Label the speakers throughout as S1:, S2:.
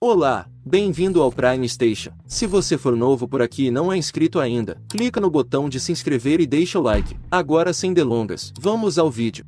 S1: Olá, bem-vindo ao Prime Station. Se você for novo por aqui e não é inscrito ainda, clica no botão de se inscrever e deixa o like. Agora sem delongas, vamos ao vídeo.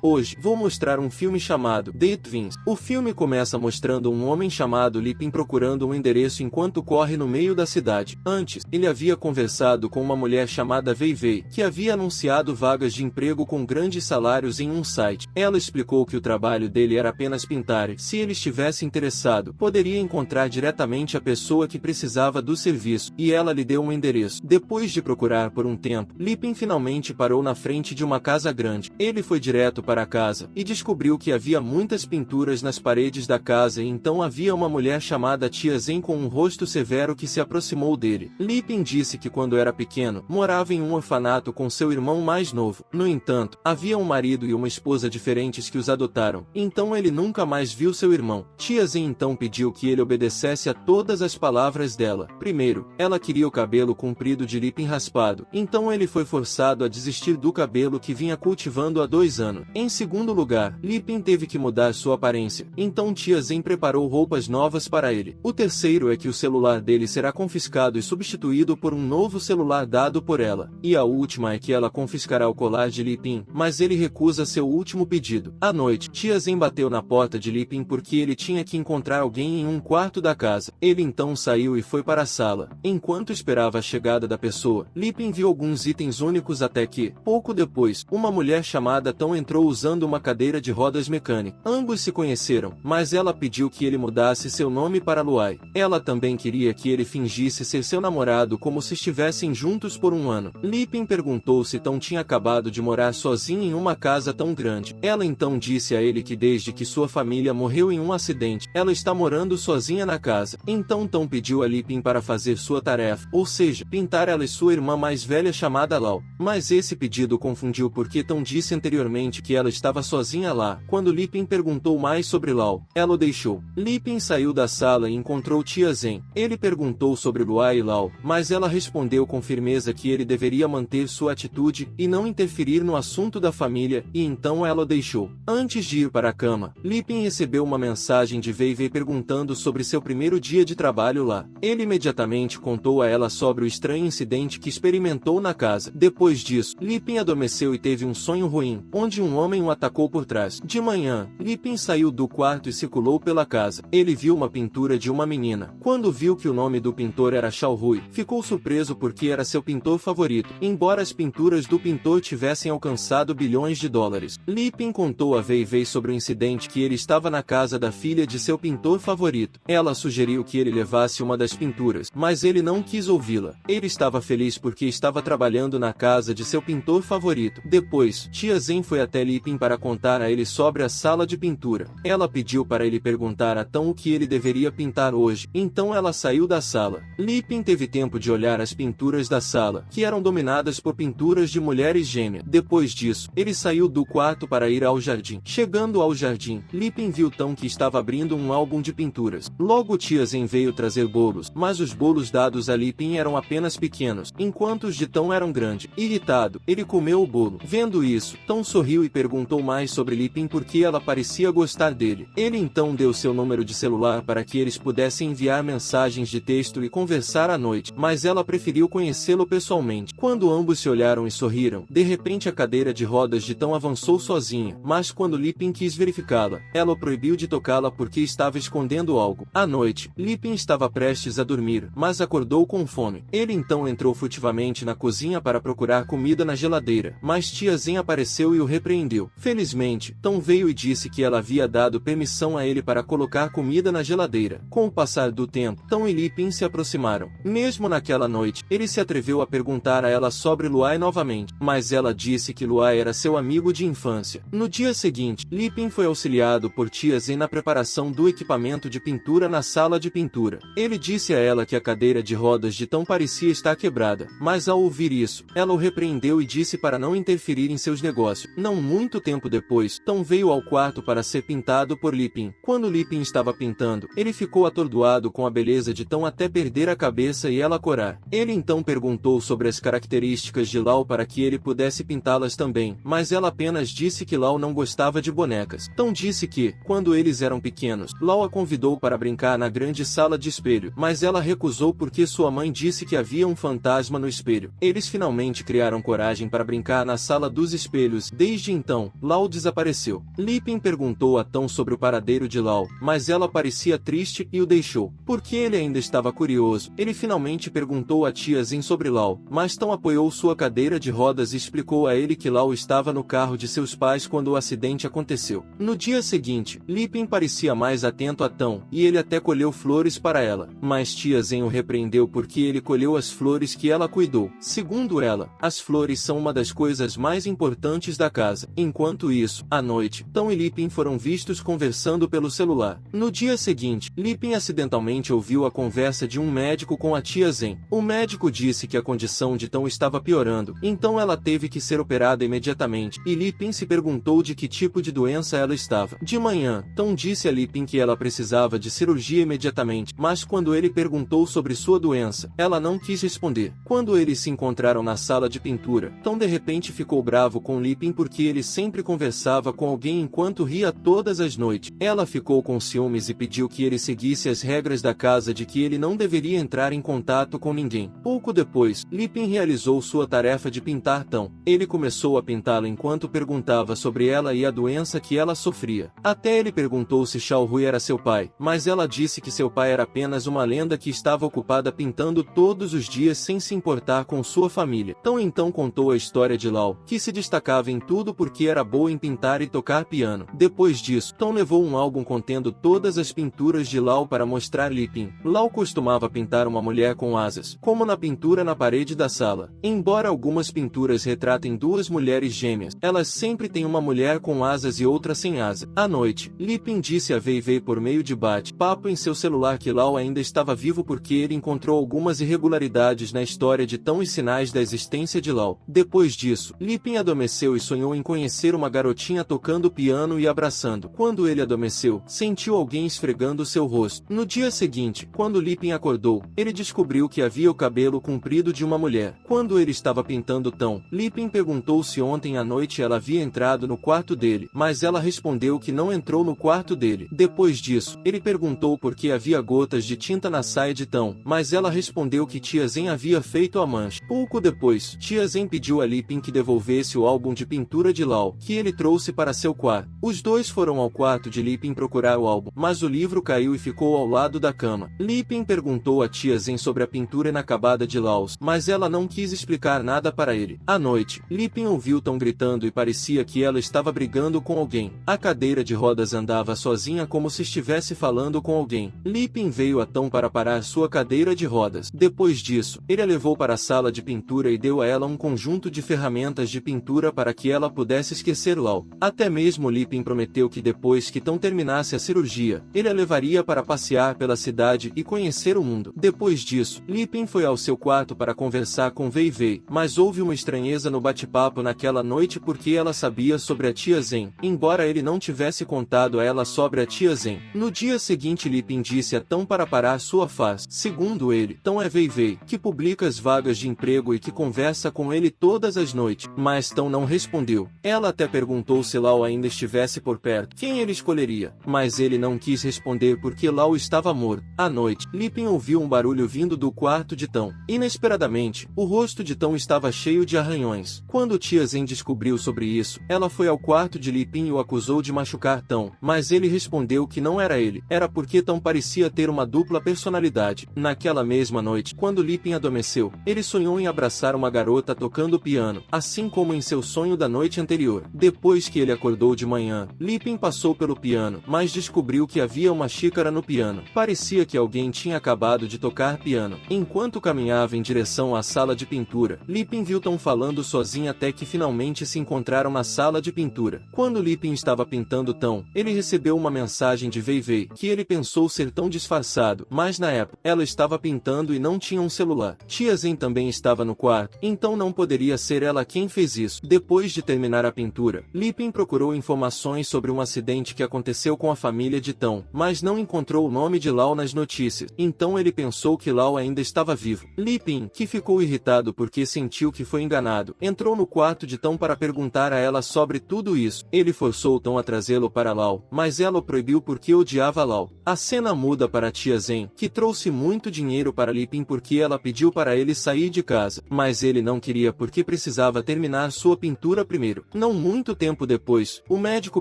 S1: Hoje, vou mostrar um filme chamado The Twins. O filme começa mostrando um homem chamado Lipin procurando um endereço enquanto corre no meio da cidade. Antes, ele havia conversado com uma mulher chamada Vei Vei, que havia anunciado vagas de emprego com grandes salários em um site. Ela explicou que o trabalho dele era apenas pintar e, se ele estivesse interessado, poderia encontrar diretamente a pessoa que precisava do serviço, e ela lhe deu um endereço. Depois de procurar por um tempo, Lipin finalmente parou na frente de uma casa grande. Ele foi direto para a casa e descobriu que havia muitas pinturas nas paredes da casa e então havia uma mulher chamada Tia Zen com um rosto severo que se aproximou dele. Lipin disse que quando era pequeno, morava em um orfanato com seu irmão mais novo. No entanto, havia um marido e uma esposa diferentes que os adotaram, então ele nunca mais viu seu irmão. Tia Zen então pediu que ele obedecesse a todas as palavras dela. Primeiro, ela queria o cabelo comprido de Lipin raspado, então ele foi forçado a desistir do cabelo que vinha cultivando há 2 anos. Em segundo lugar, Lipin teve que mudar sua aparência, então Tia Zen preparou roupas novas para ele. O terceiro é que o celular dele será confiscado e substituído por um novo celular dado por ela. E a última é que ela confiscará o colar de Lipin, mas ele recusa seu último pedido. À noite, Tia Zen bateu na porta de Lipin porque ele tinha que encontrar alguém em um quarto da casa. Ele então saiu e foi para a sala. Enquanto esperava a chegada da pessoa, Lipin viu alguns itens únicos até que, pouco depois, uma mulher chamada Tão entrou usando uma cadeira de rodas mecânica. Ambos se conheceram, mas ela pediu que ele mudasse seu nome para Luai. Ela também queria que ele fingisse ser seu namorado como se estivessem juntos por 1 ano. Lipin perguntou se Tão tinha acabado de morar sozinha em uma casa tão grande. Ela então disse a ele que desde que sua família morreu em um acidente, ela está morando sozinha na casa. Então Tão pediu a Lipin para fazer sua tarefa, ou seja, pintar ela e sua irmã mais velha chamada Lau. Mas esse pedido confundiu porque Tão disse anteriormente que ela estava sozinha lá. Quando Lipin perguntou mais sobre Lau, ela o deixou. Lipin saiu da sala e encontrou Tia Zen. Ele perguntou sobre Luai e Lau, mas ela respondeu com firmeza que ele deveria manter sua atitude e não interferir no assunto da família, e então ela o deixou. Antes de ir para a cama, Lipin recebeu uma mensagem de Vei Vei perguntando sobre seu primeiro dia de trabalho lá. Ele imediatamente contou a ela sobre o estranho incidente que experimentou na casa. Depois disso, Lipin adormeceu e teve um sonho ruim, onde um homem o atacou por trás. De manhã, Lipin saiu do quarto e circulou pela casa. Ele viu uma pintura de uma menina. Quando viu que o nome do pintor era Xiao Rui, ficou surpreso porque era seu pintor favorito, embora as pinturas do pintor tivessem alcançado bilhões de dólares. Lipin contou a Vei Vei sobre o incidente que ele estava na casa da filha de seu pintor favorito. Ela sugeriu que ele levasse uma das pinturas, mas ele não quis ouvi-la. Ele estava feliz porque estava trabalhando na casa de seu pintor favorito. Depois, Tia Zen foi até Lipin para contar a ele sobre a sala de pintura. Ela pediu para ele perguntar a Tão o que ele deveria pintar hoje, então ela saiu da sala. Lipin teve tempo de olhar as pinturas da sala, que eram dominadas por pinturas de mulheres gêmeas. Depois disso, ele saiu do quarto para ir ao jardim. Chegando ao jardim, Lipin viu Tão que estava abrindo um álbum de pinturas. Logo Tia Zen veio trazer bolos, mas os bolos dados a Lipin eram apenas pequenos, enquanto os de Tão eram grandes. Irritado, ele comeu o bolo. Vendo isso, Tão sorriu e perguntou mais sobre Lipin porque ela parecia gostar dele. Ele então deu seu número de celular para que eles pudessem enviar mensagens de texto e conversar à noite, mas ela preferiu conhecê-lo pessoalmente. Quando ambos se olharam e sorriram, de repente a cadeira de rodas de Tão avançou sozinha, mas quando Lipin quis verificá-la, ela o proibiu de tocá-la porque estava escondendo algo. À noite, Lipin estava prestes a dormir, mas acordou com fome. Ele então entrou furtivamente na cozinha para procurar comida na geladeira, mas Tia Zen apareceu e o repreendeu. Felizmente, Tão veio e disse que ela havia dado permissão a ele para colocar comida na geladeira. Com o passar do tempo, Tão e Lipin se aproximaram. Mesmo naquela noite, ele se atreveu a perguntar a ela sobre Luai novamente, mas ela disse que Luai era seu amigo de infância. No dia seguinte, Lipin foi auxiliado por Tia Zen na preparação do equipamento de pintura na sala de pintura. Ele disse a ela que a cadeira de rodas de Tão parecia estar quebrada, mas ao ouvir isso, ela o repreendeu e disse para não interferir em seus negócios. Não muito Muito tempo depois, Tom veio ao quarto para ser pintado por Lipin. Quando Lipin estava pintando, ele ficou atordoado com a beleza de Tom até perder a cabeça e ela corar. Ele então perguntou sobre as características de Lau para que ele pudesse pintá-las também, mas ela apenas disse que Lau não gostava de bonecas. Tom disse que, quando eles eram pequenos, Lau a convidou para brincar na grande sala de espelho, mas ela recusou porque sua mãe disse que havia um fantasma no espelho. Eles finalmente criaram coragem para brincar na sala dos espelhos. Desde então, Lau desapareceu. Lipin perguntou a Tom sobre o paradeiro de Lau, mas ela parecia triste e o deixou. Porque ele ainda estava curioso, ele finalmente perguntou a tia Zen sobre Lau, mas Tom apoiou sua cadeira de rodas e explicou a ele que Lau estava no carro de seus pais quando o acidente aconteceu. No dia seguinte, Lipin parecia mais atento a Tom, e ele até colheu flores para ela, mas tia Zen o repreendeu porque ele colheu as flores que ela cuidou. Segundo ela, as flores são uma das coisas mais importantes da casa. Enquanto isso, à noite, Tom e Lipin foram vistos conversando pelo celular. No dia seguinte, Lipin acidentalmente ouviu a conversa de um médico com a tia Zen. O médico disse que a condição de Tom estava piorando, então ela teve que ser operada imediatamente, e Lipin se perguntou de que tipo de doença ela estava. De manhã, Tom disse a Lipin que ela precisava de cirurgia imediatamente, mas quando ele perguntou sobre sua doença, ela não quis responder. Quando eles se encontraram na sala de pintura, Tom de repente ficou bravo com Lipin porque ele sempre conversava com alguém enquanto ria todas as noites. Ela ficou com ciúmes e pediu que ele seguisse as regras da casa de que ele não deveria entrar em contato com ninguém. Pouco depois, Lipin realizou sua tarefa de pintar Tom. Ele começou a pintá-la enquanto perguntava sobre ela e a doença que ela sofria. Até ele perguntou se Xiao Hui era seu pai, mas ela disse que seu pai era apenas uma lenda que estava ocupada pintando todos os dias sem se importar com sua família. Tom então contou a história de Lau, que se destacava em tudo porque era boa em pintar e tocar piano. Depois disso, Tom levou um álbum contendo todas as pinturas de Lau para mostrar Lipin. Lau costumava pintar uma mulher com asas, como na pintura na parede da sala. Embora algumas pinturas retratem duas mulheres gêmeas, elas sempre têm uma mulher com asas e outra sem asa. À noite, Lipin disse a Wei Wei por meio de bate-papo em seu celular que Lau ainda estava vivo porque ele encontrou algumas irregularidades na história de Tom e sinais da existência de Lau. Depois disso, Lipin adormeceu e sonhou em conhecer uma garotinha tocando piano e abraçando. Quando ele adormeceu, sentiu alguém esfregando seu rosto. No dia seguinte, quando Lipin acordou, ele descobriu que havia o cabelo comprido de uma mulher. Quando ele estava pintando Tom, Lipin perguntou se ontem à noite ela havia entrado no quarto dele, mas ela respondeu que não entrou no quarto dele. Depois disso, ele perguntou por que havia gotas de tinta na saia de Tom, mas ela respondeu que tia Zen havia feito a mancha. Pouco depois, tia Zen pediu a Lipin que devolvesse o álbum de pintura de Lau, que ele trouxe para seu quarto. Os dois foram ao quarto de Lipin procurar o álbum, mas o livro caiu e ficou ao lado da cama. Lipin perguntou a tia Zen sobre a pintura inacabada de Lau, mas ela não quis explicar nada para ele. À noite, Lipin ouviu Tom gritando e parecia que ela estava brigando com alguém. A cadeira de rodas andava sozinha como se estivesse falando com alguém. Lipin veio a Tom para parar sua cadeira de rodas. Depois disso, ele a levou para a sala de pintura e deu a ela um conjunto de ferramentas de pintura para que ela pudesse esquecer Lau. Até mesmo Lipin prometeu que depois que Tom terminasse a cirurgia, ele a levaria para passear pela cidade e conhecer o mundo. Depois disso, Lipin foi ao seu quarto para conversar com Wei Wei, mas houve uma estranheza no bate-papo naquela noite porque ela sabia sobre a tia Zen, embora ele não tivesse contado a ela sobre a tia Zen. No dia seguinte, Lipin disse a Tom para parar sua face. Segundo ele, Tom é Wei Wei, que publica as vagas de emprego e que conversa com ele todas as noites, mas Tom não respondeu. Ela até perguntou se Lau ainda estivesse por perto, quem ele escolheria, mas ele não quis responder porque Lau estava morto. À noite, Lipin ouviu um barulho vindo do quarto de Tom. Inesperadamente, o rosto de Tom estava cheio de arranhões. Quando tia Zen descobriu sobre isso, ela foi ao quarto de Lipin e o acusou de machucar Tom, mas ele respondeu que não era ele, era porque Tom parecia ter uma dupla personalidade. Naquela mesma noite, quando Lipin adormeceu, ele sonhou em abraçar uma garota tocando piano, assim como em seu sonho da noite anterior. Depois que ele acordou de manhã, Lipin passou pelo piano, mas descobriu que havia uma xícara no piano. Parecia que alguém tinha acabado de tocar piano. Enquanto caminhava em direção à sala de pintura, Lipin viu Tom falando sozinho até que finalmente se encontraram na sala de pintura. Quando Lipin estava pintando Tom, ele recebeu uma mensagem de Wei Wei, que ele pensou ser tão disfarçado, mas na época, ela estava pintando e não tinha um celular. Tia Zen também estava no quarto, então não poderia ser ela quem fez isso. Depois de terminar a pintura, Lipin procurou informações sobre um acidente que aconteceu com a família de Tão, mas não encontrou o nome de Lau nas notícias. Então ele pensou que Lau ainda estava vivo. Lipin, que ficou irritado porque sentiu que foi enganado, entrou no quarto de Tão para perguntar a ela sobre tudo isso. Ele forçou Tão a trazê-lo para Lau, mas ela o proibiu porque odiava Lau. A cena muda para a tia Zen, que trouxe muito dinheiro para Lipin porque ela pediu para ele sair de casa, mas ele não queria porque precisava terminar sua pintura primeiro. Não muito tempo depois, o médico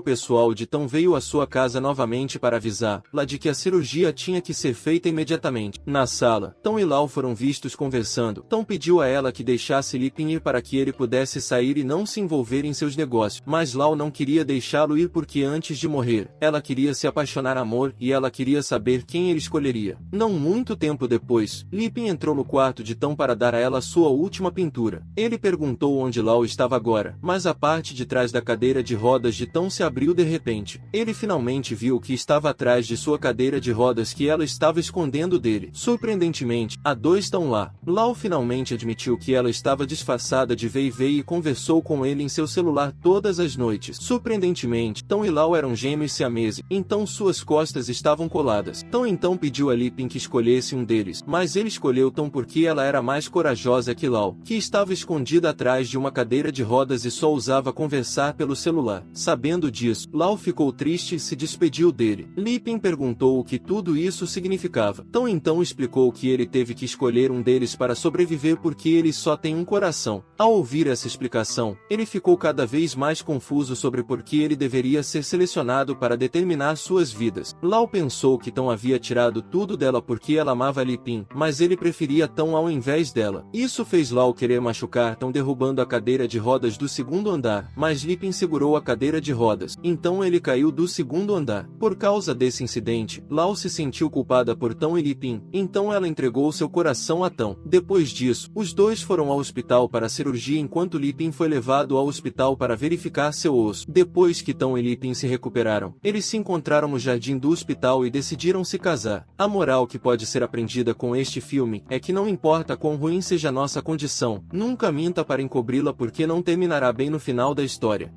S1: pessoal de Tão veio à sua casa novamente para avisá-la de que a cirurgia tinha que ser feita imediatamente. Na sala, Tão e Lau foram vistos conversando. Tão pediu a ela que deixasse Lipin ir para que ele pudesse sair e não se envolver em seus negócios, mas Lau não queria deixá-lo ir porque antes de morrer, ela queria se apaixonar amor e ela queria saber quem ele escolheria. Não muito tempo depois, Lipin entrou no quarto de Tão para dar a ela sua última pintura. Ele perguntou onde Lau estava agora, mas a parte de trás da cadeira de rodas de Tão se abriu de repente. Ele finalmente viu que estava atrás de sua cadeira de rodas que ela estava escondendo dele. Surpreendentemente, a dois estão lá. Lau finalmente admitiu que ela estava disfarçada de Wei Wei e conversou com ele em seu celular todas as noites. Surpreendentemente, Tão e Lau eram gêmeos siameses, então suas costas estavam coladas. Tão então pediu a Lipin que escolhesse um deles, mas ele escolheu Tão porque ela era mais corajosa que Lau, que estava escondida atrás de uma cadeira de rodas e só usava conversar pelo celular. Sabendo disso, Lau ficou triste e se despediu dele. Lipin perguntou o que tudo isso significava. Tão então explicou que ele teve que escolher um deles para sobreviver porque ele só tem um coração. Ao ouvir essa explicação, ele ficou cada vez mais confuso sobre por que ele deveria ser selecionado para determinar suas vidas. Lau pensou que Tão havia tirado tudo dela porque ela amava Lipin, mas ele preferia Tão ao invés dela. Isso fez Lau querer machucar Tão derrubando a cadeira de rodas do segundo andar, mas Lipin segurou a cadeira de rodas, então ele caiu do segundo andar. Por causa desse incidente, Lau se sentiu culpada por Tão e Lipin, então ela entregou seu coração a Tão. Depois disso, os dois foram ao hospital para a cirurgia enquanto Lipin foi levado ao hospital para verificar seu osso. Depois que Tão e Lipin se recuperaram, eles se encontraram no jardim do hospital e decidiram se casar. A moral que pode ser aprendida com este filme é que não importa quão ruim seja nossa condição, nunca minta para encobri-la porque não terminará bem no final da história.